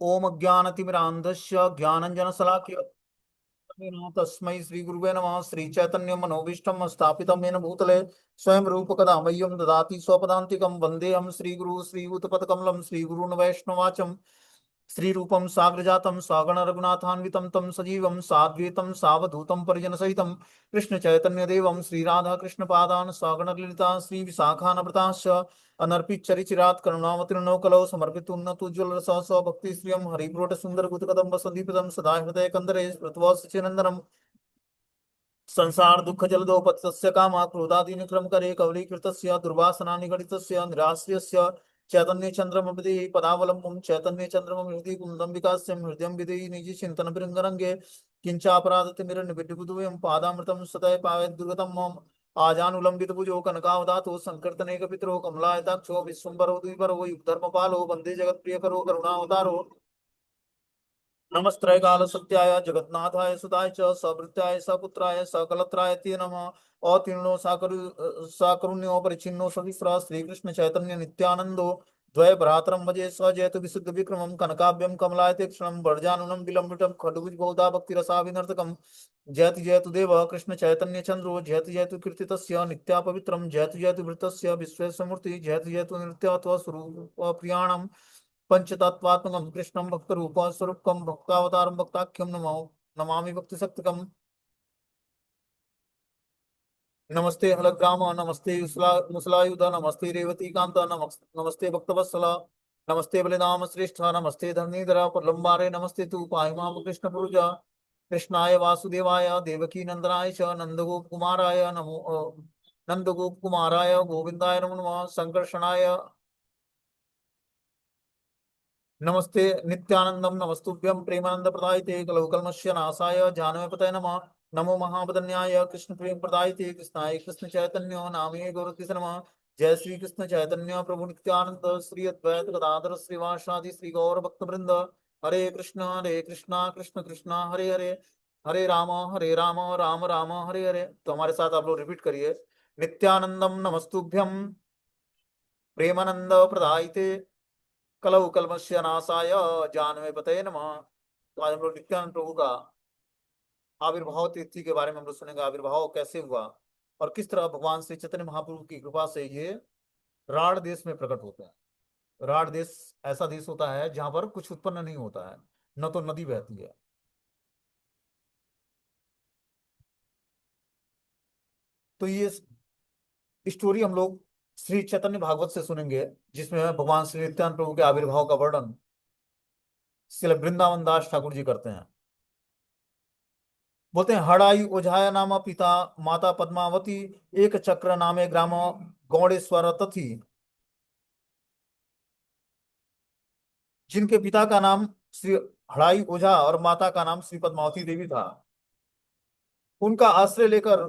ओम अज्ञानतिमिरान्धस्य ज्ञानञ्जनशलाकया तस्मै श्री गुरुवे नमः। श्री चैतन्य मनोभीष्टं स्थापितं येन भूतले स्वयं रूप कदा मह्यं ददाति स्वपदान्तिकं वन्देऽहं श्रीगुरु श्रीयुतपदकमलं श्रीगुरून् वैष्णवाचम्। श्रीरूपं साग्रजातं सगण रघुनाथान्वितं तं सजीवं साद्वैतं सावधूतं परिजनसहितं कृष्ण चैतन्य देवं श्रीराधा कृष्ण पादान् सगण ललिता श्री विशाखानवृताश्च अनर्पित चरिचिरात करुणावतीर्णो कलौ समर्पित उन्नतोज्ज्वल रसः स्वभक्ति श्रियं हरिब्रोट सुंदर गुतकदम्ब संदीपितं सदा हृदय कंदरे स्मृत्वा संसार दुःख जलदो पतितस्य कामा क्रोधादीनि क्रम करे कवलीकृतस्य दुर्वासना निगडितस्य निराश्रियस्य चैतन्य चंद्रमपि पदावलंबं चैतन्य चंद्रमं हृदि कुन्दम्बिकास्यं हृदयं विधि निजि चिंतन भृंगरंगे किंचापराधतिमिरन्निबिड्डुबुदुयं पादामृतं सदय पावेत् दुर्गतं मम आजानुलंबित भुजो कनकावदातो संकीर्तनेक पितरो कमलायताक्षो विश्वम्भरो द्विपरो युगधर्मपालो वंदे जगत्प्रियकरो करुणावतारो नमस्त्रय काल सत्याय जगन्नाथाय सुताय च सभृत्याय सपुत्राय सकलत्राय ते नमः। अतीर्णो साकरुण्यो परिचिन्नो सविस्र श्रीकृष्ण चैतन्य नित्यानंदो द्वय भ्रातरम भजे स जयतु विशुद्ध विक्रमं कनकाभ्यं कमलायते क्षणं वर्जानुनं विलंबितं खड्गुज बहुधा भक्ति रसाविनर्तकं जयतु जयतु देव कृष्ण चैतन्य चंद्रो जयतु जयतु कीर्तितस्य नित्या पवित्रं जयतु जयतु वृतस्य विश्वेशमूर्ति जयतु जयतु नृत्यात्व स्वरूप प्रियाणम पंचतत्वात्मकं कृष्णं भक्तरूप स्वरूपकं भक्तावतारं भक्ताख्यं नमो नमामि भक्तिशक्तिकम्। नमस्ते हलग्राम नमस्ते मुसलायुध नमस्ते रेवती कांत नमस्ते भक्तवत्सल नमस्ते बलिनाम श्रेष्ठ नमस्ते धरणीधर प्रलंबारे नमस्ते तु पाहिमाम कृष्ण पुरुष कृष्णाय वासुदेवाय देवकी नंदनाय च नंदगोप कुमाराय नमो नंदगोप कुमाराय गोविंदाय नमो नमः। संकर्षणाय नमस्ते नित्यानंदम नमस्तुभ्यं प्रेमानंद प्रदायते कलौकल्मस्य नाशाय जानवेपतये नमः। नमो महावदन्याय कृष्ण प्रेम प्रदायते कृष्णाय कृष्ण चैतन्यो नामे गौरति नमः। जय श्री कृष्ण चैतन्य प्रभु नित्यानंद श्री अद्वैत गदाधर श्रीवासादि श्री गौर भक्त वृंद। हरे कृष्णा कृष्ण कृष्णा हरे हरे हरे राम राम राम हरे हरे। तो हमारे साथ आप लोग रिपीट करिए। नित्यानंदम नमस्तुभ्यं प्रेमानंद प्रदायते कलौ कल्मस्य नाशाय जानवे पतये नमः। तो आज हम लोग नित्यानंद प्रभु का आविर्भाव तिथि के बारे में हम लोग सुनेंगे। आविर्भाव कैसे हुआ और किस तरह भगवान श्री चैतन्य महाप्रभु की कृपा से ये राढ़ देश में प्रकट होता है। राढ़ देश ऐसा देश होता है जहां पर कुछ उत्पन्न नहीं होता है, न तो नदी बहती है। तो ये स्टोरी हम लोग श्री चैतन्य भागवत से सुनेंगे, जिसमें भगवान श्री नित्यानंद प्रभु के आविर्भाव का वर्णन श्रील वृंदावन दास ठाकुर जी करते हैं। बोलते हैं हड़ाई ओझाया नाम पिता माता पद्मावती एक चक्र नामे ग्राम गौड़ेश्वर तथी। जिनके पिता का नाम श्री हड़ाई ओझा और माता का नाम श्री पद्मावती देवी था, उनका आश्रय लेकर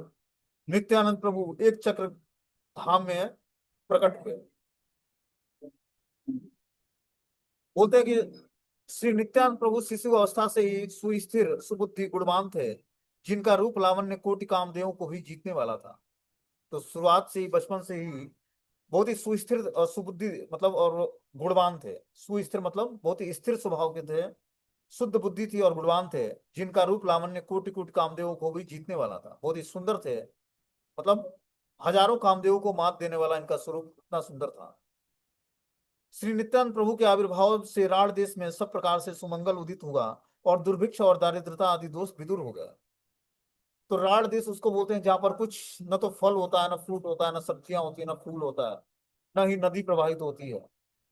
नित्यानंद प्रभु एक चक्र धाम में प्रकट हुए। बोलते हैं कि श्री नित्यानंद प्रभु शिशु अवस्था से ही सुस्थिर सुबुद्धि गुणवान थे, जिनका रूप लावण्य कोटि कामदेवों को भी जीतने वाला था। तो शुरुआत से ही, बचपन से ही बहुत ही सुस्थिर और सुबुद्धि मतलब और गुणवान थे। सुस्थिर मतलब बहुत ही स्थिर स्वभाव के थे, शुद्ध बुद्धि थी और गुणवान थे, जिनका रूप लावण्य कोटि कोटि कामदेवों को भी जीतने वाला था। बहुत ही सुंदर थे, मतलब हजारों कामदेवों को मात देने वाला इनका स्वरूप इतना सुंदर था। श्री नित्यानंद प्रभु के आविर्भाव से राढ़ देश में सब प्रकार से सुमंगल उदित हुआ और दुर्भिक्ष और दारिद्रता आदि दोष विदूर हो गए। तो राढ़ देश उसको बोलते हैं जहां पर कुछ न तो फल होता है, न फ्रूट होता है, न सब्जियां होती है, न फूल होता है, न ही नदी प्रवाहित होती है।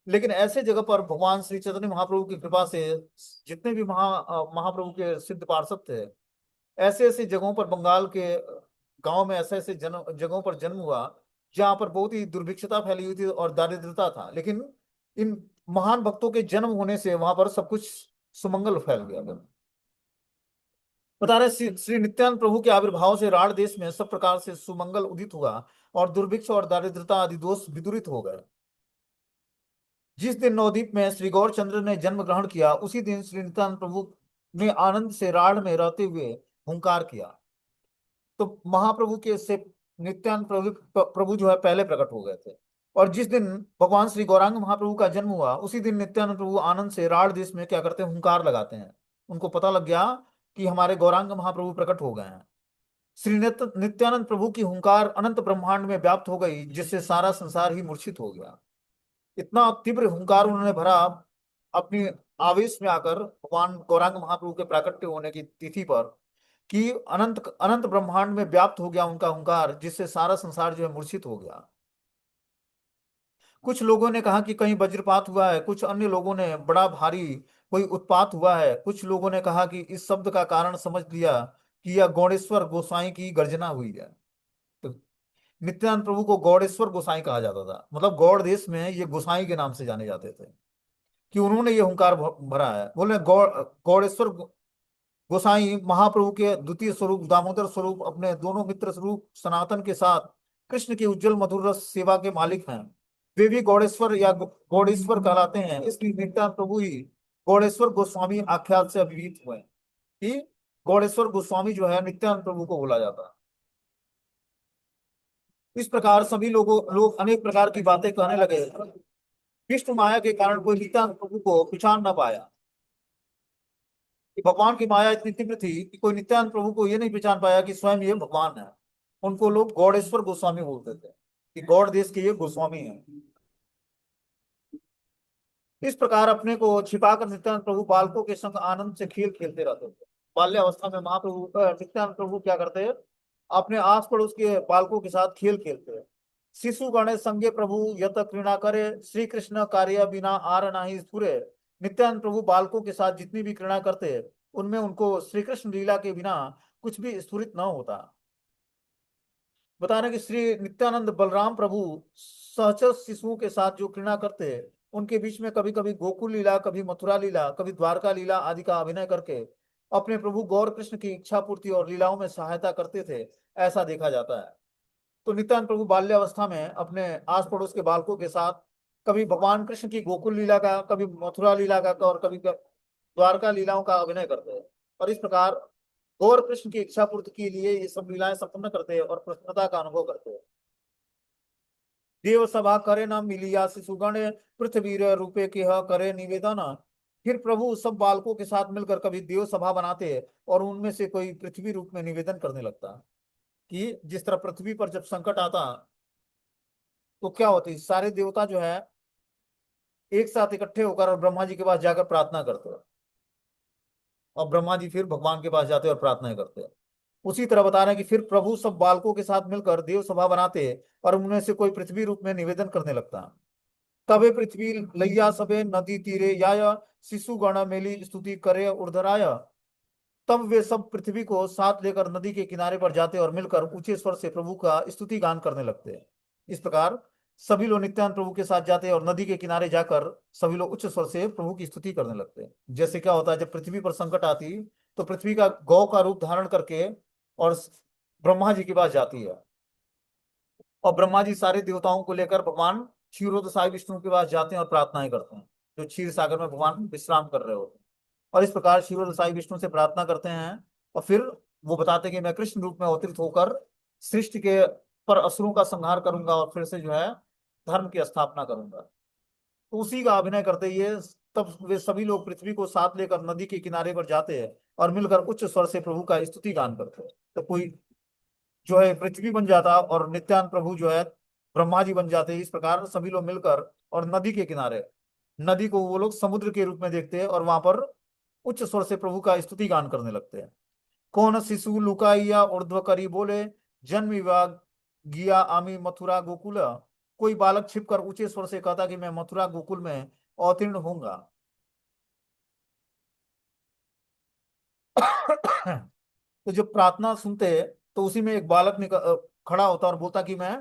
लेकिन ऐसे जगह पर भगवान श्री चैतन्य महाप्रभु की कृपा से जितने भी महाप्रभु के सिद्ध पार्षद थे, ऐसे ऐसे जगहों पर, बंगाल के गांव में ऐसे ऐसे जगहों पर जन्म हुआ जहां पर बहुत ही दुर्भिक्षता फैली हुई थी और दारिद्रता था। लेकिन इन महान भक्तों के जन्म होने से वहां पर सब कुछ सुमंगल फैल गया। बता रहे श्री नित्यानंद प्रभु के आविर्भाव से राढ़ देश में सब प्रकार से सुमंगल उदित हुआ और दुर्भिक्ष और दारिद्रता आदि दोष विदूरित हो गए। जिस दिन नवद्वीप में श्री गौरचंद्र ने जन्म ग्रहण किया, उसी दिन श्री नित्यानंद प्रभु ने आनंद से राढ़ में रहते हुए हुंकार किया। तो महाप्रभु के से नित्यानंद प्रभु प्रभु जो है पहले प्रकट हो गए थे। और जिस दिन भगवान श्री गौरांग महाप्रभु का जन्म हुआ उसी दिन नित्यानंद प्रभु आनंद से राढ़ देश में क्या करते हैं, हुंकार लगाते हैं। उनको पता लग गया कि हमारे गौरांग महाप्रभु प्रकट हो गए हैं। श्री नित्यानंद प्रभु की हुंकार अनंत ब्रह्मांड में व्याप्त हो गई, जिससे सारा संसार ही मूर्छित हो गया। इतना तीव्र हुंकार उन्होंने भरा अपनी आवेश में आकर भगवान गौरांग महाप्रभु के प्राकट्य होने की तिथि पर, कि अनंत अनंत ब्रह्मांड में व्याप्त हो गया उनका हुंकार, जिससे सारा संसार जो है मूर्छित हो गया। कुछ लोगों ने कहा कि कहीं वज्रपात हुआ है, कुछ अन्य लोगों ने बड़ा भारी कोई उत्पात हुआ है, कुछ लोगों ने कहा कि इस शब्द का कारण समझ लिया कि यह गौड़ेश्वर गोसाई की गर्जना हुई है। तो नित्यानंद प्रभु को गौड़ेश्वर गोसाई कहा जाता था, मतलब गौड़ देश में ये गोसाई के नाम से जाने जाते थे, कि उन्होंने ये हुंकार भरा है। बोले गौड़ेश्वर गोसाई महाप्रभु के द्वितीय स्वरूप दामोदर स्वरूप अपने दोनों मित्र स्वरूप सनातन के साथ कृष्ण की उज्जवल मधुर रस सेवा के मालिक हैं। वे भी गौड़ेश्वर या गौड़ेश्वर कहलाते हैं, इसलिए नित्यानंद प्रभु ही गौड़ेश्वर गोस्वामी आख्यात से अभिहित हुए, कि गौड़ेश्वर गोस्वामी जो है नित्यानंद प्रभु को बोला जाता है। इस प्रकार सभी लोग अनेक प्रकार की बातें कहने लगे। विष्णु माया के कारण कोई नित्यानंद प्रभु को पहचान न पाया, कि भगवान की माया इतनी तीव्र थी कि कोई नित्यानंद प्रभु को ये नहीं पहचान पाया कि स्वयं ये भगवान है। उनको लोग गौड़ेश्वर गोस्वामी बोलते थे, कि गौड़ देश के ये गोस्वामी हैं। इस प्रकार अपने को छिपाकर नित्यानंद प्रभु बालकों के संग आनंद से खेल खेलते रहते थे। बाल्यावस्था में महाप्रभु नित्यानंद प्रभु क्या करते हैं, अपने आस पड़ोस के बालकों के साथ खेल खेलते हैं। शिशु गणेश संगे प्रभु यत क्रीड़ा करे, श्री कृष्ण कार्य बिना आर नाही स्फुरे। नित्यानंद प्रभु बालकों के साथ जितनी भी क्रीड़ा करते हैं, उनमें उनको श्री कृष्ण लीला के बिना कुछ भी स्फुरित न होता। बता रहे कि श्री नित्यानंद बलराम प्रभु सहचर शिशुओं के साथ जो क्रीड़ा करते हैं, उनके बीच में कभी कभी गोकुल लीला, कभी मथुरा लीला, कभी द्वारका लीला आदि का अभिनय करके अपने प्रभु गौर कृष्ण की इच्छा पूर्ति और लीलाओं में सहायता करते थे, ऐसा देखा जाता है। तो नित्यानंद प्रभु बाल्यावस्था में अपने आस पड़ोस के बालकों के साथ कभी भगवान कृष्ण की गोकुल लीला का, कभी मथुरा लीला का और कभी द्वारका लीलाओं का अभिनय करते हैं। और इस प्रकार गौर कृष्ण की इच्छा पूर्ति के लिए ये सब लीलाएं संपन्न करते हैं और प्रसन्नता का अनुभव करते हैं। देव सभा करे न मिलिया शिशुगण, पृथ्वी रूपे के करे निवेदन। फिर प्रभु सब बालकों के साथ मिलकर कभी देव सभा बनाते हैं और उनमें से कोई पृथ्वी रूप में निवेदन करने लगता, कि जिस तरह पृथ्वी पर जब संकट आता तो क्या होती, सारे देवता जो है एक साथ इकट्ठे होकर और ब्रह्मा जी के पास जाकर प्रार्थना करते हैं, और ब्रह्मा जी फिर भगवान के पास जाते हैं और प्रार्थना करते हैं। उसी तरह बता रहे हैं कि फिर प्रभु सब बालकों के साथ मिलकर देव सभा बनाते और उनमें से कोई पृथ्वी रूप में निवेदन करने लगता। तबे पृथ्वी लैया सबे नदी तीरे या शिशु गण मेली स्तुति करे उर्धराय। तब वे सब पृथ्वी को साथ लेकर नदी के किनारे पर जाते और मिलकर ऊंचे स्वर से प्रभु का स्तुति गान करने लगते हैं। इस प्रकार सभी लोग नित्यानंद प्रभु के साथ जाते हैं और नदी के किनारे जाकर सभी लोग उच्च स्वर से प्रभु की स्तुति करने लगते हैं। जैसे क्या होता है, जब पृथ्वी पर संकट आती तो पृथ्वी का गौ का रूप धारण करके और ब्रह्मा जी के पास जाती है, और ब्रह्मा जी सारे देवताओं को लेकर भगवान क्षीरोद साई विष्णु के पास जाते हैं और प्रार्थनाएं करते हैं, जो क्षीर सागर में भगवान विश्राम कर रहे होते हैं। और इस प्रकार क्षीरोद साई विष्णु से प्रार्थना करते हैं, और फिर वो बताते हैं कि मैं कृष्ण रूप में अवतरित होकर सृष्टि के पर असुरों का संहार करूंगा और फिर से जो है धर्म की स्थापना करूंगा। तो उसी का अभिनय करते ये तब वे सभी लोग पृथ्वी को साथ लेकर नदी के किनारे पर जाते हैं और मिलकर उच्च स्वर से प्रभु का स्तुति गान करते हैं। तो कोई जो है पृथ्वी बन जाता और नित्यानंद प्रभु जो है ब्रह्मा जी बन जाते। इस प्रकार सभी लोग मिलकर और नदी के किनारे, नदी को वो लोग समुद्र के रूप में देखते हैं और वहां पर उच्च स्वर से प्रभु का स्तुति गान करने लगते हैं। कौन शिशु लुकाइया ऊर्ध्व करी बोले, जन्म विवाह गिया आमी मथुरा गोकुल। कोई बालक छिपकर ऊंचे स्वर से कहता कि मैं मथुरा गोकुल में अवतीर्ण होऊंगा। तो जब प्रार्थना सुनते तो उसी में एक बालक खड़ा होता और बोलता कि मैं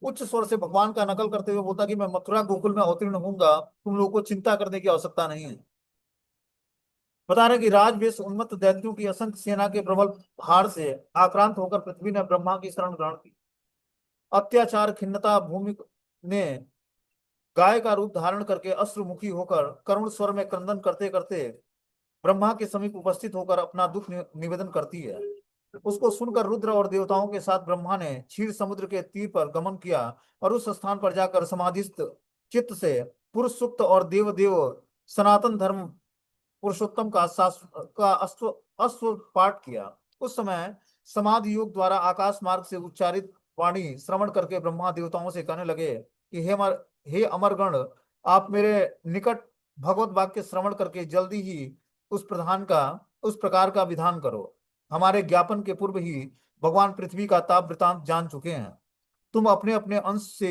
उच्च स्वर से भगवान का नकल करते हुए बोलता कि मैं मथुरा गोकुल में अवतीर्ण होऊंगा, तुम लोगों को चिंता करने की आवश्यकता नहीं है। बता रहे कि राजवेश उन्मत्त दैत्यों की असंख्य सेना के प्रबल भार से आक्रांत होकर पृथ्वी ने ब्रह्मा की शरण ग्रहण की। अत्याचार खिन्नता भूमि ने गाय का रूप धारण करके अश्रुमुखी होकर करुण स्वर में क्रंदन करते करते ब्रह्मा के समीप उपस्थित होकर अपना दुख निवेदन करती है। उसको सुनकर रुद्र और देवताओं के साथ ब्रह्मा ने क्षीर समुद्र के तीर पर गमन किया और उस स्थान पर जाकर समाधिस्थ चित्त से पुरुष सूक्त और देव देव सनातन धर्म पुरुषोत्तम का अश्व पाठ किया। उस समय समाधि योग द्वारा आकाश मार्ग से उच्चारित वाणी श्रवण करके ब्रह्मा देवताओं से कहने लगे कि हे अमरगण, आप मेरे निकट भगवत वाक्य श्रवण करके जल्दी ही उस प्रकार का विधान करो। हमारे ज्ञापन के पूर्व ही भगवान पृथ्वी का ताप वृतांत जान चुके हैं। तुम अपने अपने अंश से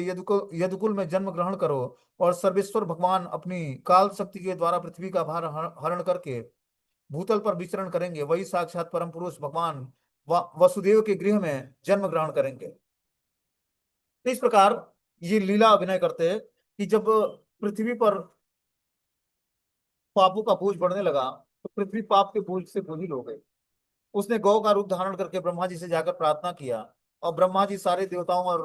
यदुकुल में जन्म ग्रहण करो और सर्वेश्वर भगवान अपनी काल शक्ति के द्वारा पृथ्वी का भार हरण करके भूतल पर विचरण करेंगे। वही साक्षात परम पुरुष भगवान वसुदेव के गृह में जन्म ग्रहण करेंगे। इस प्रकार ये लीला अभिनय करते हैं कि जब पृथ्वी पर पापों का बोझ बढ़ने लगा तो पृथ्वी पाप के बोझ से बोझिल हो गई। उसने गौ का रूप धारण करके ब्रह्मा जी से जाकर प्रार्थना किया और ब्रह्मा जी सारे देवताओं और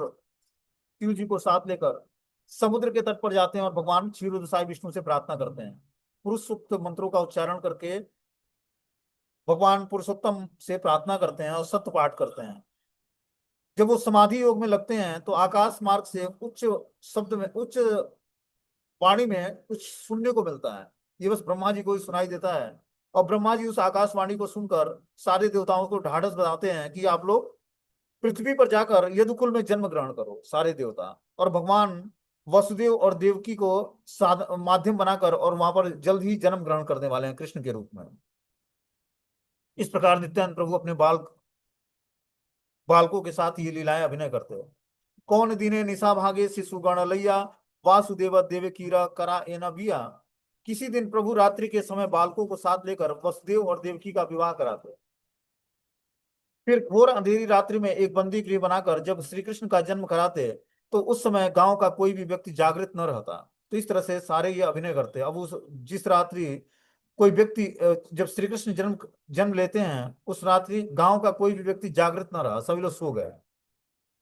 शिव जी को साथ लेकर समुद्र के तट पर जाते हैं और भगवान क्षीरोदसाई विष्णु से प्रार्थना करते हैं। पुरुष सूक्त मंत्रों का उच्चारण करके भगवान पुरुषोत्तम से प्रार्थना करते हैं और सत्य पाठ करते हैं। जब वो समाधि योग में लगते हैं तो आकाश मार्ग से उच्च वाणी में कुछ सुनने को मिलता है। ये बस ब्रह्मा जी को ही सुनाई देता है और ब्रह्मा जी उस आकाशवाणी को सुनकर सारे देवताओं को ढाढ़स बताते हैं कि आप लोग पृथ्वी पर जाकर यदुकुल में जन्म ग्रहण करो सारे देवता। और भगवान वसुदेव और देवकी को माध्यम बनाकर और वहां पर जल्द ही जन्म ग्रहण करने वाले हैं कृष्ण के रूप में। इस प्रकार नित्यानंद प्रभु अपने बालकों के साथ ये लीलाएं अभिनय करते हैं। कौन दिने निशा भागे शिशु गण लैया वासुदेव देवकीरा करा एना बिया। किसी दिन प्रभु रात्रि के समय बालकों को साथ लेकर वसुदेव और देवकी का विवाह कराते। फिर घोर अंधेरी रात्रि में एक बंदी गृह बनाकर जब श्री कृष्ण का जन्म कराते तो उस समय गांव का कोई भी व्यक्ति जागृत न रहता। तो इस तरह से सारे ये अभिनय करते। अब उस जिस रात्रि कोई व्यक्ति जब श्री कृष्ण जन्म जन्म लेते हैं उस रात्रि गांव का कोई भी व्यक्ति जागृत न रहा, सभी लोग सो गए।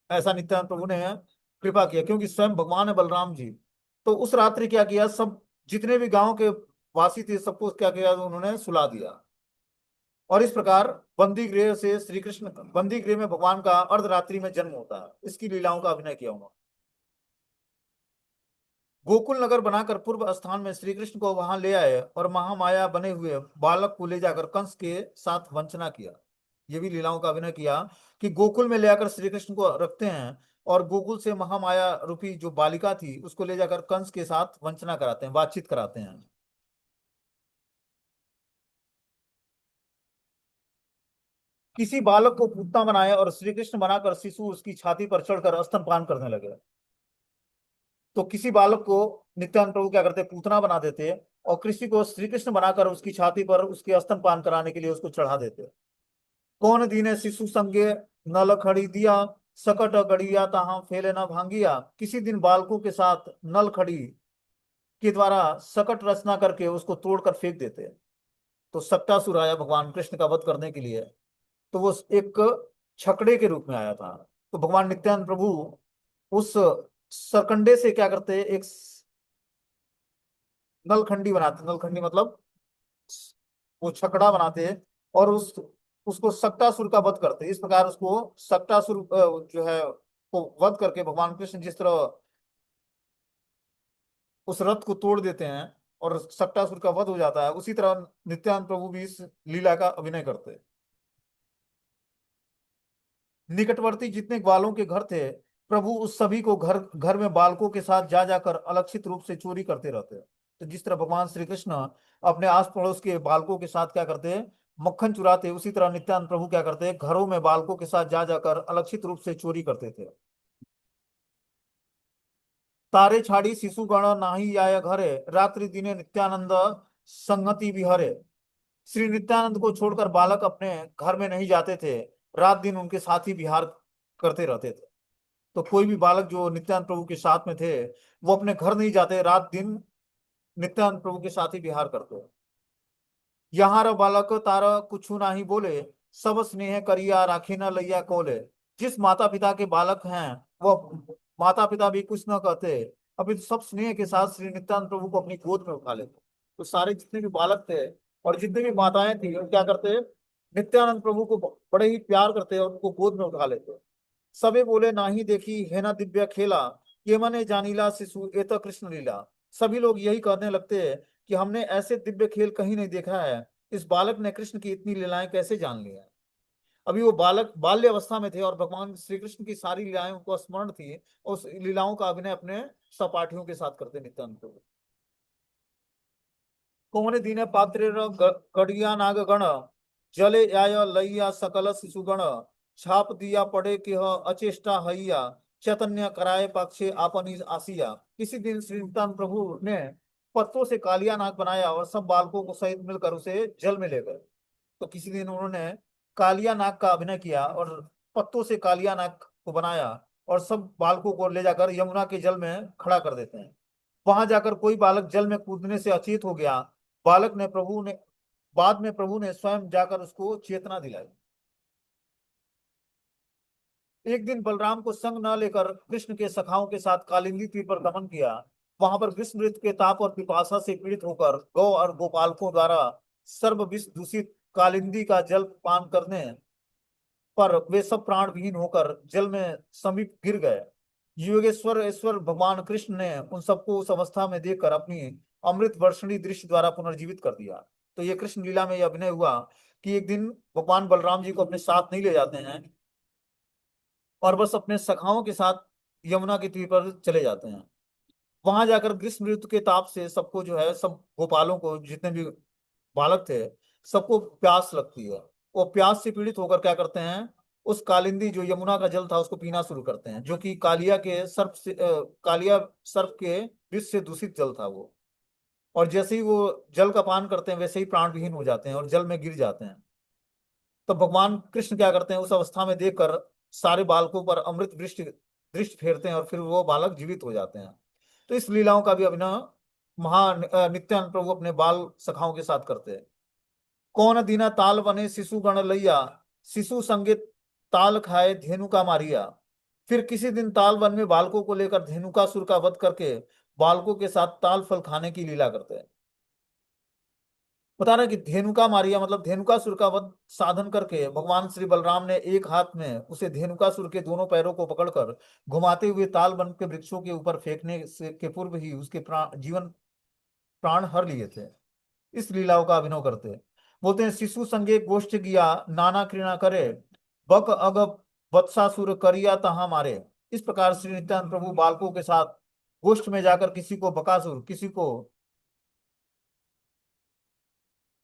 ऐसा नित्यानंद प्रभु ने कृपा किया क्योंकि स्वयं भगवान है बलराम जी। तो उस रात्रि क्या किया, सब जितने भी गांव के वासी थे सबको क्या किया, उन्होंने सुला दिया। और इस प्रकार बंदी गृह में भगवान का अर्धरात्रि में जन्म होता है। इसकी लीलाओं का अभिनय किया उन्होंने। गोकुल नगर बनाकर पूर्व स्थान में श्री कृष्ण को वहां ले आए और महामाया बने हुए बालक को ले जाकर कंस के साथ वंचना किया। ये भी लीलाओं का अभिनय किया कि गोकुल में ले आकर श्री कृष्ण को रखते हैं और गोकुल से महामाया रूपी जो बालिका थी उसको ले जाकर कंस के साथ वंचना कराते हैं, बातचीत कराते हैं। किसी बालक को पूतना बनाए और श्री कृष्ण बनाकर शिशु उसकी छाती पर चढ़कर स्तनपान करने लगे। तो किसी बालक को नित्यानंद प्रभु क्या करते, पूतना बना देते और किसी को श्री कृष्ण बनाकर उसकी छाती पर उसके स्तनपान कराने के लिए उसको चढ़ा देते। कौन दीने शिशु संगे नल खड़ी दिया सकट गड़िया तहां फैले न भांगिया। किसी दिन बालकों के साथ नल खड़ी के द्वारा सकट रचना करके उसको तोड़कर फेंक देते। तो सक्टासुर आया भगवान कृष्ण का वध करने के लिए, तो वो एक छकड़े के रूप में आया था। तो भगवान नित्यानंद प्रभु उस सरकंडे से क्या करते, एक नलखंडी बनाते। नलखंडी मतलब वो छकड़ा बनाते और उसको सक्टासुर का वध करते। इस प्रकार उसको सक्टासुर जो है को वध करके भगवान कृष्ण जिस तरह उस रथ को तोड़ देते हैं और सक्टासुर का वध हो जाता है, उसी तरह नित्यानंद प्रभु भी इस लीला का अभिनय करते हैं। निकटवर्ती जितने ग्वालों के घर थे प्रभु उस सभी को घर घर में बालकों के साथ जा जाकर अलक्षित रूप से चोरी करते रहते। तो जिस तरह भगवान श्री कृष्ण अपने आस पड़ोस के बालकों के साथ क्या करते, मक्खन चुराते, उसी तरह नित्यानंद प्रभु क्या करते, घरों में बालकों के साथ जा जाकर अलक्षित रूप से चोरी करते थे। तारे छाड़ी शिशु गण नाही आय घरे रात्रि दिने नित्यानंद संगति विहरे। श्री नित्यानंद को छोड़कर बालक अपने घर में नहीं जाते थे, रात दिन उनके साथ ही विहार करते रहते थे। तो कोई भी बालक जो नित्यानंद प्रभु के साथ में थे वो अपने घर नहीं जाते, रात दिन नित्यानंद प्रभु के साथ ही विहार करते। यहाँ र बालक तारा कुछु नाही बोले सब स्नेह करिया राखी न लैया कोले। जिस माता पिता के बालक हैं वो माता पिता भी कुछ न कहते, अभी तो सब स्नेह के साथ श्री नित्यानंद प्रभु को अपनी गोद में उठा लेते। तो सारे जितने भी बालक थे और जितने भी माताएं थी वो क्या करते, नित्यानंद प्रभु को बड़े ही प्यार करते और उनको गोद में उठा लेते। सबे बोले नाही देखी है ना दिव्य खेला, ये मने जानीला शिशु ये तो कृष्ण लीला। सभी लोग यही कहने लगते हैं कि हमने ऐसे दिव्य खेल कहीं नहीं देखा है, इस बालक ने कृष्ण की इतनी लीलाएं कैसे जान लिया। अभी वो बालक बाल्य अवस्था में थे और भगवान श्री कृष्ण की सारी लीलाएं उनको स्मरण थी, उस लीलाओं का अभिनय अपने सहपाठियों के साथ करते नित्यानंद प्रभु। कौन दीन पात्र कड़िया नाग गण, जले आय लैया सकल शिशुगण, छाप दिया पड़े कि अचेष्टा हैया, चैतन्य कराए पक्षे आपनी आसिया। किसी दिन श्री नित्यानंद प्रभु ने पत्तों से कालिया नाग बनाया और सब बालकों को सहित मिलकर उसे जल में ले गए। तो किसी दिन उन्होंने कालिया नाग का अभिनय किया और पत्तों से कालिया नाग को बनाया और सब बालकों को ले जाकर यमुना के जल में खड़ा कर देते हैं। वहां जाकर कोई बालक जल में कूदने से अचेत हो गया। बालक ने प्रभु ने बाद में प्रभु ने स्वयं जाकर उसको चेतना दिलाई। एक दिन बलराम को संग न लेकर कृष्ण के सखाओं के साथ कालिंदी तीर पर गमन किया। वहां पर ग्रीष्म ऋतु के ताप और पिपासा से पीड़ित होकर गौ और गोपालकों द्वारा सर्व विष दूषित कालिंदी का जल पान करने पर वे सब प्राण विहीन होकर जल में समीप गिर गए। योगेश्वर ईश्वर भगवान कृष्ण ने उन सबको उस अवस्था में देखकर अपनी अमृत वर्षणी दृश्य द्वारा पुनर्जीवित कर दिया। तो ये कृष्ण लीला में यह अभिनय हुआ कि एक दिन भगवान बलराम जी को अपने साथ नहीं ले जाते हैं और बस अपने सखाओं के साथ यमुना के तीर पर चले जाते हैं। वहां जाकर ग्रीष्म ऋतु के ताप से सबको जो है सब गोपालों को जितने भी बालक थे सबको प्यास लगती है। वो प्यास से पीड़ित होकर क्या करते हैं, उस कालिंदी जो यमुना का जल था उसको पीना शुरू करते हैं, जो कि कालिया सर्प के विष से दूषित जल था वो। और जैसे ही वो जल का पान करते हैं वैसे ही प्राण विहीन हो जाते हैं और जल में गिर जाते हैं। तो भगवान कृष्ण क्या करते हैं, उस अवस्था में देखकर सारे बालकों पर अमृत दृष्टि दृष्टि फेरते हैं और फिर वो बालक जीवित हो जाते हैं। तो इस लीलाओं का भी अभिनय नित्यानंद प्रभु अपने बाल सखाओं के साथ करते हैं। कौन दीना ताल बने शिशु गण लैया, शिशु संगीत ताल खाए धेनु का मारिया। फिर किसी दिन ताल वन में बालकों को लेकर धेनुकासुर का वध करके बालकों के साथ ताल फल खाने की लीला करते हैं। बता रहा कि धेनुका मारिया मतलब धेनुकासुर का वध साधन करके भगवान श्री बलराम ने एक हाथ में उसे धेनुकासुर के दोनों पैरों को पकड़कर घुमाते हुए ताल वन के वृक्षों के ऊपर फेंकने से के पूर्व ही उसके जीवन प्राण हर लिए थे। इस लीलाओं का अभिनव करते हैं। बोलते हैं शिशु संगे गोष्ठ किया नाना क्रीड़ा करे, बक अग वत्सासुर करिया तहा मारे। इस प्रकार श्री नित्यानंद प्रभु बालकों के साथ गोष्ठ में जाकर किसी को बकासुर किसी को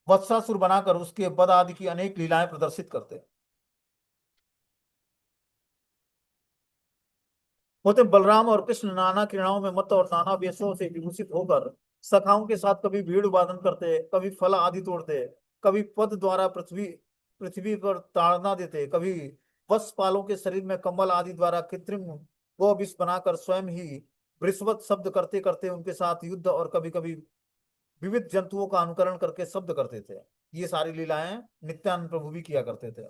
वत्सासुर बनाकर उसके वध आदि की अनेक लीलाएं प्रदर्शित करते हैं। बोलते बलराम और कृष्ण नाना क्रीड़ाओं में मत और नाना वेशों से विभूषित होकर सखाओं के साथ कभी भीड़ वादन करते, कभी फल आदि तोड़ते, कभी पद द्वारा पृथ्वी पृथ्वी पर ताड़ना देते, कभी वत्सपालों के शरीर में कंबल आदि द्वारा कृत्रिम गौ विष बनाकर स्वयं ही वृषवत शब्द करते करते उनके साथ युद्ध और कभी कभी विविध जंतुओं का अनुकरण करके शब्द करते थे। ये सारी लीलाएं नित्यानंद प्रभु भी किया करते थे।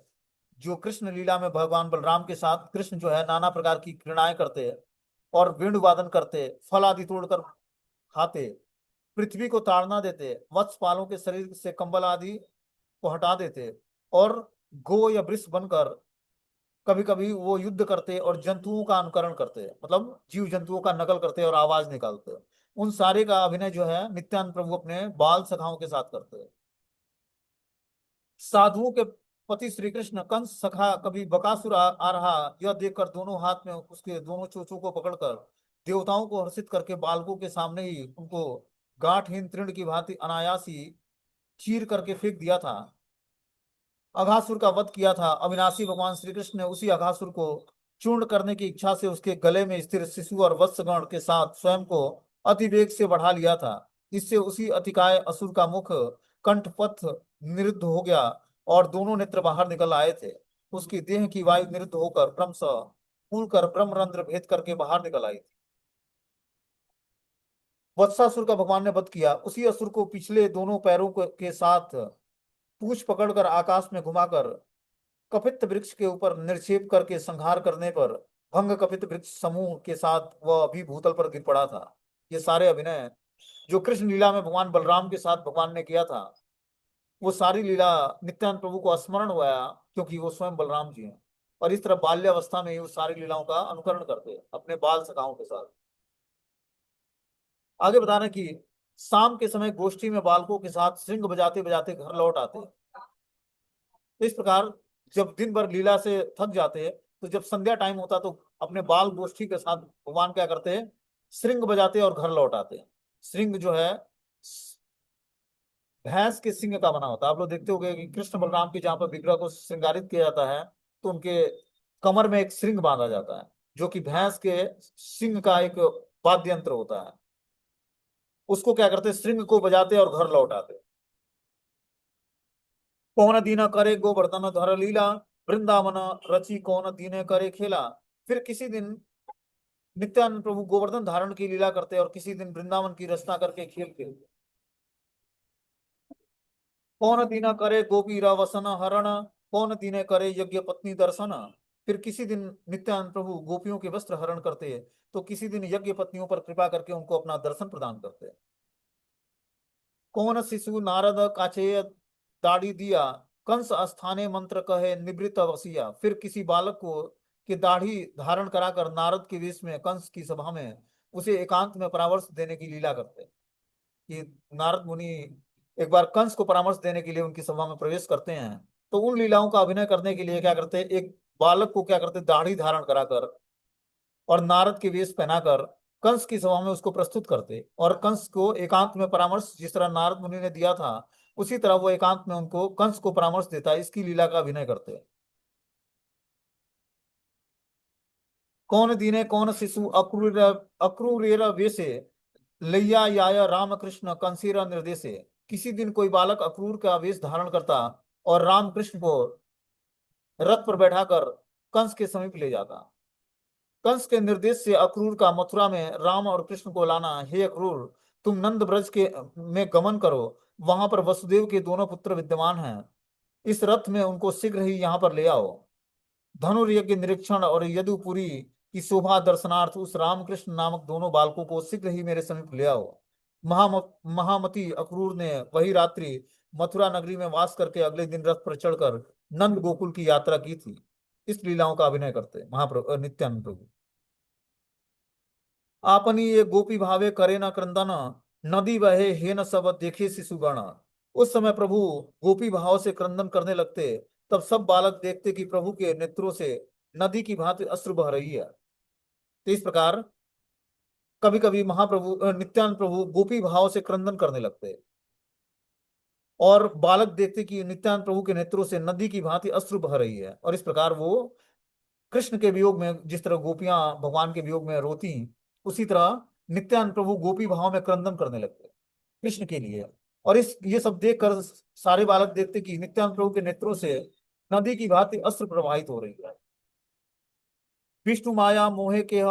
जो कृष्ण लीला में भगवान बलराम के साथ कृष्ण जो है नाना प्रकार की क्रीड़ाएं करते और वेणु वादन करते, फल आदि तोड़कर खाते, पृथ्वी को ताड़ना देते, वत्सपालों के शरीर से कंबल आदि को हटा देते और गो या वृष बनकर कभी कभी वो युद्ध करते और जंतुओं का अनुकरण करते, मतलब जीव जंतुओं का नकल करते और आवाज निकालते। उन सारे का अभिनय जो है नित्यानंद प्रभु अपने बाल सखाओं के साथ करते हैं। साधुओं के पति श्री कृष्ण कंस सखा कभी बकासुर आ रहा यह देखकर दोनों हाथ में उसके दोनों चोचों को पकड़कर देवताओं को हर्षित करके बालकों के सामने ही उनको गांठहीन तृण की भांति अनायास ही चीर करके फेंक दिया था। अघासुर का वध किया था। अविनाशी भगवान श्री कृष्ण ने उसी अघासुर को चूर्ण करने की इच्छा से उसके गले में स्थिर शिशु और वत्सगण के साथ स्वयं को अति वेग से बढ़ा लिया था। इससे उसी अतिकाय असुर का मुख कंठपथ निरुद्ध हो गया और दोनों नेत्र बाहर निकल आए थे। उसकी देह की वायु निरुद्ध होकर क्रमशः फूलकर ब्रह्मरंध्र भेद करके बाहर निकल आई थी। वत्सासुर का भगवान ने वध किया। उसी असुर को पिछले दोनों पैरों के साथ पूंछ पकड़कर आकाश में घुमाकर कपित वृक्ष के ऊपर निक्षेप करके संहार करने पर भंग कपित वृक्ष समूह के साथ वह अभी भूतल पर गिर पड़ा था। ये सारे अभिनय जो कृष्ण लीला में भगवान बलराम के साथ भगवान ने किया था वो सारी लीला नित्यानंद प्रभु को स्मरण हुआ, क्योंकि वो स्वयं बलराम जी हैं। और इस तरह बाल्यावस्था में ही वो सारी लीलाओं का अनुकरण करते हैं अपने बाल सखाओं के साथ। आगे बता रहे हैं कि शाम के समय गोष्ठी में बालकों के साथ श्रृंग बजाते बजाते घर लौट आते हैं। तो इस प्रकार जब दिन भर लीला से थक जाते हैं, तो जब संध्या टाइम होता तो अपने बाल गोष्ठी के साथ भगवान क्या करते हैं, श्रृंग बजाते और घर लौट आते हैं। श्रृंग जो है भैंस के सिंग का बना होता है। आप लोग देखते होंगे कि कृष्ण बलराम के जहाँ पर विग्रह को श्रृंगारित किया जाता है, तो उनके कमर में एक श्रृंग बांधा जाता है, जो कि भैंस के सिंग का एक वाद्य यंत्र होता है। उसको क्या करते हैं, श्रृंग को बजाते और घर लौट आते। कौन दीन करे गोवर्धन धर लीला, वृंदावन रची कौन दीन करे खेला। फिर किसी दिन नित्यानंद प्रभु गोवर्धन धारण की लीला करते और किसी दिन वृंदावन की रचना करके खेलते। कौन दीन करे गोपी रवसन हरण, कौन दीन करे यज्ञ पत्नी दर्शन। फिर किसी दिन नित्यानंद प्रभु गोपियों के वस्त्र हरण करते, तो किसी दिन यज्ञ पत्नियों पर कृपा करके उनको अपना दर्शन प्रदान करते। कौन शिशु नारद काछे दाढ़ी दिया, कंस स्थाने मंत्र कहे निवृत्त वसिया। फिर किसी बालक को की दाढ़ी धारण कराकर नारद के वेश में कंस की सभा में उसे एकांत में परामर्श देने की लीला करते। कि नारद मुनि एक बार कंस को परामर्श देने के लिए उनकी सभा में प्रवेश करते हैं, तो उन लीलाओं का अभिनय करने के लिए क्या करते हैं, एक बालक को क्या करते हैं, दाढ़ी धारण कराकर और नारद के वेश पहनाकर कंस की सभा में उसको प्रस्तुत करते, और कंस को एकांत में परामर्श जिस तरह नारद मुनि ने दिया था, उसी तरह वो एकांत में उनको कंस को परामर्श देता है, इसकी लीला का अभिनय करते हैं। कौन दीने कौन शिशु अक्रूर अक्रूरेर वेशे, लैया याय रामकृष्ण कंसीर निर्देशे। किसी दिन कोई बालक अक्रूर का वेश धारण करता और रामकृष्ण को रथ पर बैठाकर कंस के समीप ले जाता। कंस के निर्देश से अक्रूर का मथुरा में राम और कृष्ण को लाना। हे अक्रूर, तुम नंद ब्रज के में गमन करो, वहां पर वसुदेव के दोनों पुत्र विद्यमान हैं, इस रथ में उनको शीघ्र ही यहाँ पर ले आओ। धनुर्यज्ञ निरीक्षण और यदुपुरी की शोभा दर्शनार्थ उस रामकृष्ण नामक दोनों बालकों को शीघ्र ही मेरे समीप ले आओ। महामती अक्रूर ने वही रात्रि मथुरा नगरी में वास करके अगले दिन रथ पर चढ़कर नंद गोकुल की यात्रा की थी। इस लीलाओं का अभिनय करते महाप्रभु नित्यानंद प्रभु। आपनी ये गोपी भावे करे न क्रंदन, नदी बहे हे न सब देखे शिशुगण। उस समय प्रभु गोपी भाव से क्रंदन करने लगते, तब सब बालक देखते कि प्रभु के नेत्रों से नदी की भांति अश्रु बह रही है। तो इस प्रकार कभी कभी महाप्रभु नित्यानंद प्रभु गोपी भाव से क्रंदन करने लगते, और बालक देखते कि नित्यानंद प्रभु के नेत्रों से नदी की भांति अश्रु बह रही है, और इस प्रकार वो कृष्ण के वियोग में जिस तरह गोपियां भगवान के वियोग में रोती, उसी तरह नित्यानंद प्रभु गोपी भाव में क्रंदन करने लगते कृष्ण के लिए। और इस ये सब देखकर सारे बालक देखते कि नित्यानंद प्रभु के नेत्रों से नदी की भांति अश्रु प्रवाहित हो रही है। विष्णु माया मोहे के